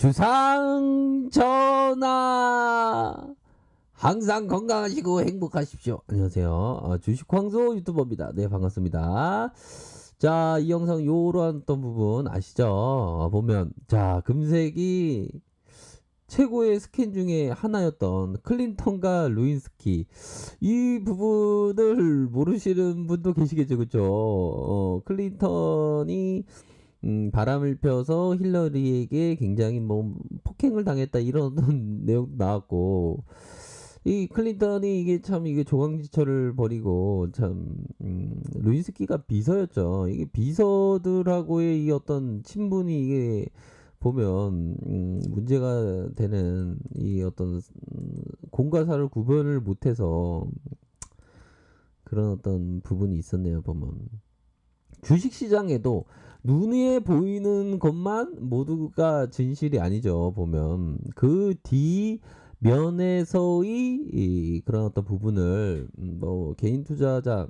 주상 전하 항상 건강하시고 행복하십시오. 안녕하세요. 주식광소 유튜버입니다. 네, 반갑습니다. 자, 이 영상 요런 어떤 부분 아시죠? 보면 자, 금색이 최고의 스캔 중에 하나였던 클린턴과 루인스키, 이 부분을 모르시는 분도 계시겠죠, 그죠? 클린턴이 바람을 펴서 힐러리에게 굉장히 뭐 폭행을 당했다 이런 내용도 나왔고, 이 클린턴이 이게 조강지처를 벌이고 참, 루인스키가 비서였죠. 이게 비서들하고의 이 어떤 친분이 이게 보면 문제가 되는 이 어떤 공과 사를 구분을 못해서 그런 어떤 부분이 있었네요. 보면 주식시장에도 눈에 보이는 것만 모두가 진실이 아니죠. 보면 그 뒤면에서의 그런 어떤 부분을 뭐 개인 투자자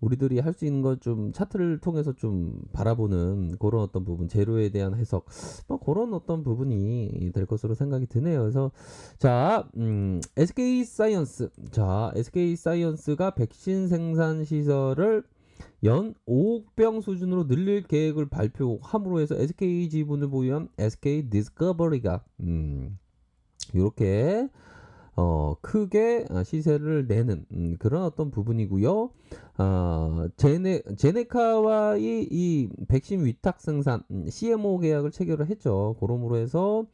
우리들이 할 수 있는 것 좀 차트를 통해서 좀 바라보는 그런 어떤 부분, 재료에 대한 해석, 뭐 그런 어떤 부분이 될 것으로 생각이 드네요. 그래서 자, SK 사이언스, 자, SK 사이언스가 백신 생산 시설을 연 5억 병 수준으로 늘릴 계획을 발표함으로 해서 SK 지분을 보유한 SK 디스커버리가 이렇게 크게 시세를 내는 그런 어떤 부분이고요. 제네카와의 이 백신 위탁 생산 CMO 계약을 체결을 했죠. 그러므로 해서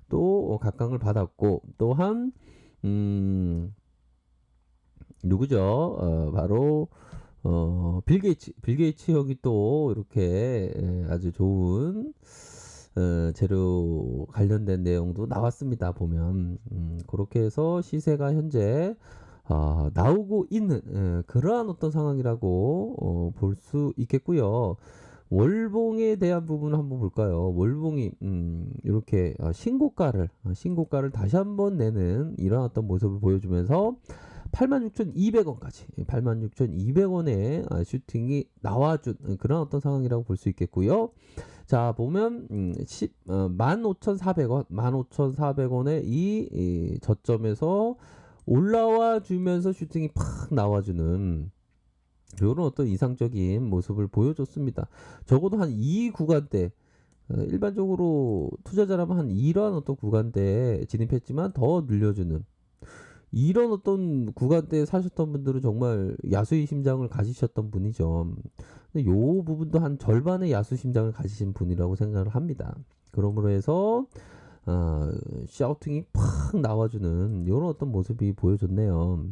또 각광을 받았고, 또한 누구죠? 바로 빌 게이츠 형이 또 이렇게 아주 좋은 재료 관련된 내용도 나왔습니다. 보면 그렇게 해서 시세가 현재 나오고 있는 그러한 어떤 상황이라고 볼 수 있겠고요. 월봉에 대한 부분 한번 볼까요? 월봉이 이렇게 신고가를 다시 한번 내는 이런 어떤 모습을 보여주면서 86,200원까지 86,200원의 슈팅이 나와준 그런 어떤 상황이라고 볼 수 있겠고요. 자, 보면 15,400원 15,400원의 이 저점에서 올라와 주면서 슈팅이 팍 나와주는 이런 어떤 이상적인 모습을 보여줬습니다. 적어도 한 이 구간대, 일반적으로 투자자라면 한 이러한 어떤 구간대에 진입했지만 더 늘려주는 이런 어떤 구간대에 사셨던 분들은 정말 야수의 심장을 가지셨던 분이죠. 근데 요 부분도 한 절반의 야수 심장을 가지신 분이라고 생각을 합니다. 그러므로 해서 샤우팅이 팍 나와주는 이런 어떤 모습이 보여졌네요.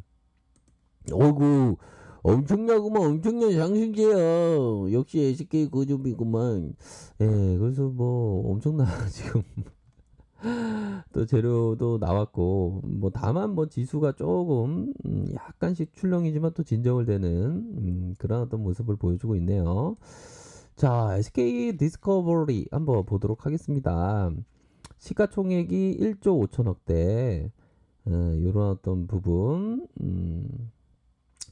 어이구, 엄청나구만, 엄청난 상승세요. 역시 SK 거점이구만. 예, 그래서 뭐 엄청나 지금 또 재료도 나왔고, 뭐 다만 뭐 지수가 조금 약간씩 출렁이지만 또 진정을 되는 그런 어떤 모습을 보여주고 있네요. 자, SK 디스커버리 한번 보도록 하겠습니다. 시가총액이 1조 5천억대, 이런 어떤 부분,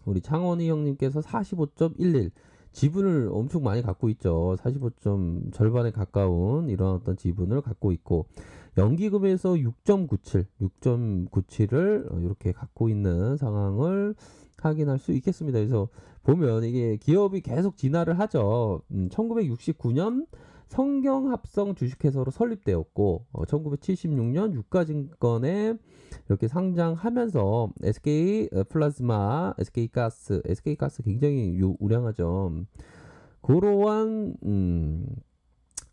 우리 창원이 형님께서 45.11 지분을 엄청 많이 갖고 있죠. 45점 절반에 가까운 이런 어떤 지분을 갖고 있고, 연기금에서 6.97을 이렇게 갖고 있는 상황을 확인할 수 있겠습니다. 그래서 보면 이게 기업이 계속 진화를 하죠. 1969년 성경합성 주식회사로 설립되었고, 1976년 유가증권에 이렇게 상장하면서 SK 플라즈마, SK 가스 굉장히 우량하죠. 그러한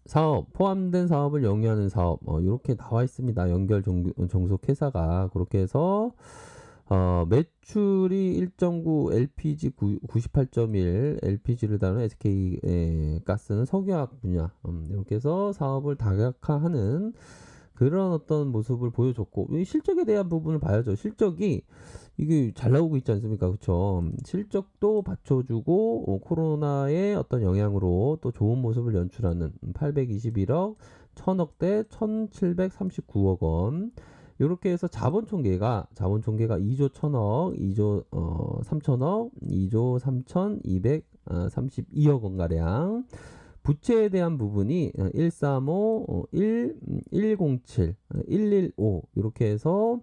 사업, 포함된 사업을 영위하는 사업, 이렇게 나와 있습니다. 연결 종속 회사가 그렇게 해서 매출이 1.9, LPG 98.1, LPG를 다루는 SK 가스는 석유화학 분야, 이렇게 해서 사업을 다각화하는 그런 어떤 모습을 보여줬고, 이 실적에 대한 부분을 봐야죠. 실적이 이게 잘 나오고 있지 않습니까? 그쵸? 실적도 받쳐주고, 코로나의 어떤 영향으로 또 좋은 모습을 연출하는 821억, 1000억대, 1739억 원. 이렇게 해서 자본총계가 2조 1000억, 2조 3000억, 2조 3232억 원 가량. 부채에 대한 부분이 135, 107, 115 요렇게 해서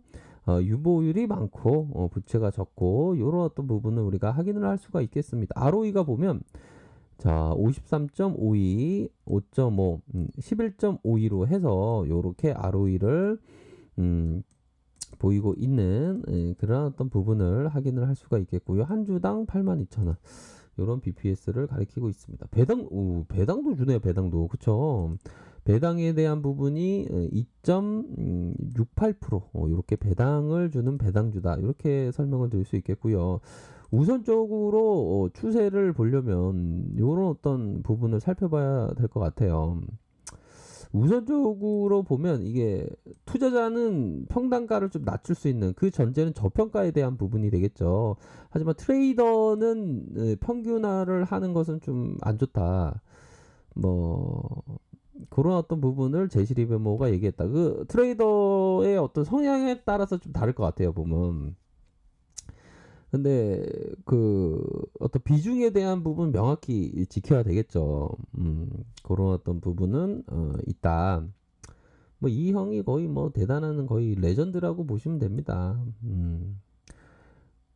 유보율이 많고 부채가 적고 요런 어떤 부분을 우리가 확인을 할 수가 있겠습니다. ROE가 보면 자 53.52, 5.5, 11.52로 해서 요렇게 ROE를 보이고 있는 그런 어떤 부분을 확인을 할 수가 있겠고요. 한 주당 82,000원. 요런 BPS를 가리키고 있습니다. 배당도 주네요. 배당도. 그쵸? 배당에 대한 부분이 2.68% 이렇게 배당을 주는 배당주다. 이렇게 설명을 드릴 수 있겠고요. 우선적으로 추세를 보려면 요런 어떤 부분을 살펴봐야 될 것 같아요. 우선적으로 보면 이게 투자자는 평단가를 좀 낮출 수 있는 그 전제는 저평가에 대한 부분이 되겠죠. 하지만 트레이더는 평균화를 하는 것은 좀 안 좋다. 뭐 그런 어떤 부분을 제시리베모가 얘기했다. 그 트레이더의 어떤 성향에 따라서 좀 다를 것 같아요. 보면. 근데 그 어떤 비중에 대한 부분 명확히 지켜야 되겠죠. 그런 어떤 부분은 있다. 뭐 이 형이 거의 뭐 대단한 거의 레전드라고 보시면 됩니다.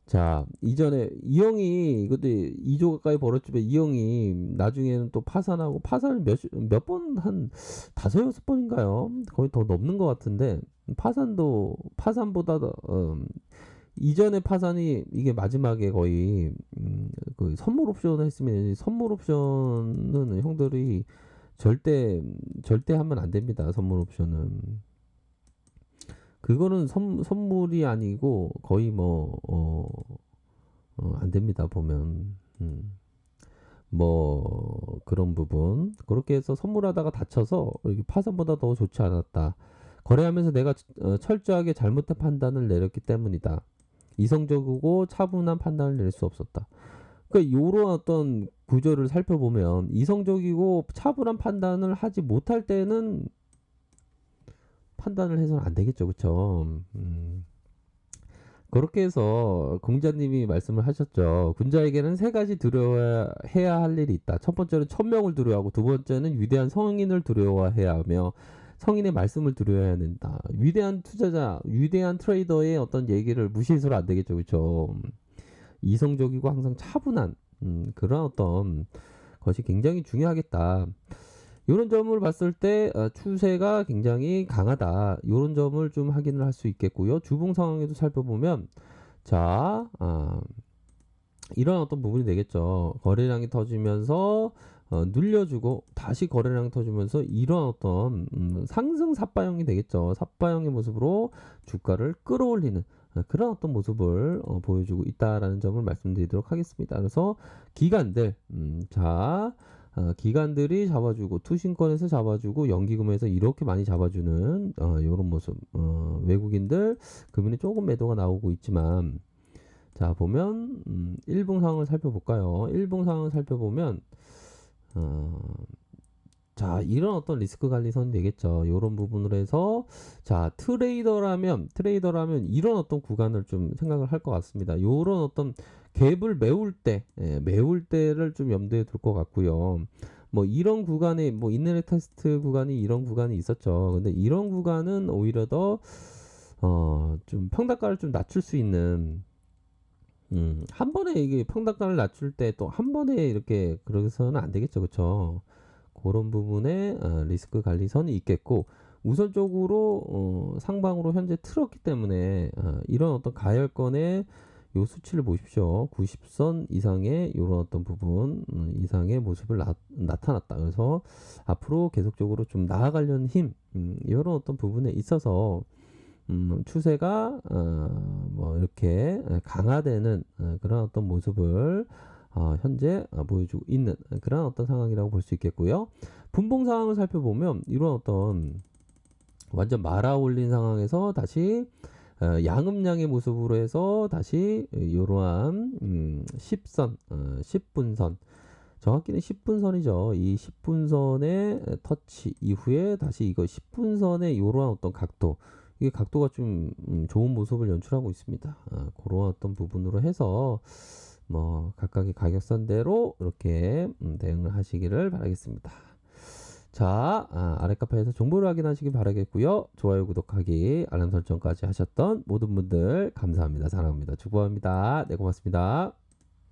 자, 이전에 이 형이 그때 2조 가까이 벌었지만 이 형이 나중에는 또 파산하고 파산을 몇 번 한 다섯 여섯 번인가요? 거의 더 넘는 것 같은데 파산보다 더 이전에 파산이 이게 마지막에 거의 그 선물 옵션을 했으면 선물 옵션은 형들이 절대 하면 안 됩니다. 선물 옵션은 그거는 선물이 아니고 거의 뭐 안 됩니다. 보면 뭐 그런 부분 그렇게 해서 선물하다가 다쳐서 이렇게 파산보다 더 좋지 않았다. 거래하면서 내가 철저하게 잘못된 판단을 내렸기 때문이다. 이성적이고 차분한 판단을 낼 수 없었다. 그러니까 이런 어떤 구조를 살펴보면 이성적이고 차분한 판단을 하지 못할 때는 판단을 해서는 안 되겠죠, 그렇죠? 그렇게 해서 공자님이 말씀을 하셨죠. 군자에게는 세 가지 두려워해야 할 일이 있다. 첫 번째는 천명을 두려워하고 두 번째는 위대한 성인을 두려워해야 하며 성인의 말씀을 두려워해야 된다. 위대한 투자자, 위대한 트레이더의 어떤 얘기를 무시해서는 안 되겠죠, 그렇죠? 이성적이고 항상 차분한 그런 어떤 것이 굉장히 중요하겠다. 이런 점을 봤을 때 추세가 굉장히 강하다. 이런 점을 좀 확인을 할 수 있겠고요. 주봉 상황에도 살펴보면 자 이런 어떤 부분이 되겠죠. 거래량이 터지면서 눌려주고 다시 거래량이 터지면서 이런 어떤 상승 삿바형이 되겠죠. 삿바형의 모습으로 주가를 끌어올리는 그런 어떤 모습을 보여주고 있다라는 점을 말씀드리도록 하겠습니다. 그래서 기관들 기관들이 잡아주고 투신권에서 잡아주고 연기금에서 이렇게 많이 잡아주는 이런 모습 외국인들 금융이 조금 매도가 나오고 있지만 자 보면 일봉 상황을 살펴볼까요? 일봉 상황을 살펴보면 자 이런 어떤 리스크 관리선이 되겠죠. 이런 부분으로 해서 자 트레이더라면 이런 어떤 구간을 좀 생각을 할 것 같습니다. 이런 어떤 갭을 메울 때를 좀 염두에 둘 것 같고요. 뭐 이런 구간에 뭐 인내력 테스트 구간이 이런 구간이 있었죠. 근데 이런 구간은 오히려 더 좀 평단가를 좀 낮출 수 있는 한 번에 이게 평단가를 낮출 때 또 한 번에 이렇게 그러서는 안 되겠죠. 그렇죠? 그런 부분에 리스크 관리선이 있겠고 우선적으로 상방으로 현재 틀었기 때문에 이런 어떤 가열권의 요 수치를 보십시오. 90선 이상의 이런 어떤 부분 이상의 모습을 나타났다. 그래서 앞으로 계속적으로 좀 나아가려는 힘 이런 어떤 부분에 있어서 추세가 뭐 이렇게 강화되는 그런 어떤 모습을 현재 보여주고 있는 그런 어떤 상황이라고 볼 수 있겠고요. 분봉 상황을 살펴보면 이런 어떤 완전 말아 올린 상황에서 다시 양음량의 모습으로 해서 다시 이러한 10선, 10분선 정확히는 10분선이죠. 이 10분선의 터치 이후에 다시 이거 10분선의 이러한 어떤 각도 이게 각도가 좀 좋은 모습을 연출하고 있습니다. 그런 어떤 부분으로 해서 뭐 각각의 가격선대로 이렇게 대응을 하시기를 바라겠습니다. 자, 아래 카페에서 정보를 확인하시기 바라겠고요. 좋아요, 구독하기, 알람 설정까지 하셨던 모든 분들 감사합니다. 사랑합니다. 축복합니다. 네, 고맙습니다.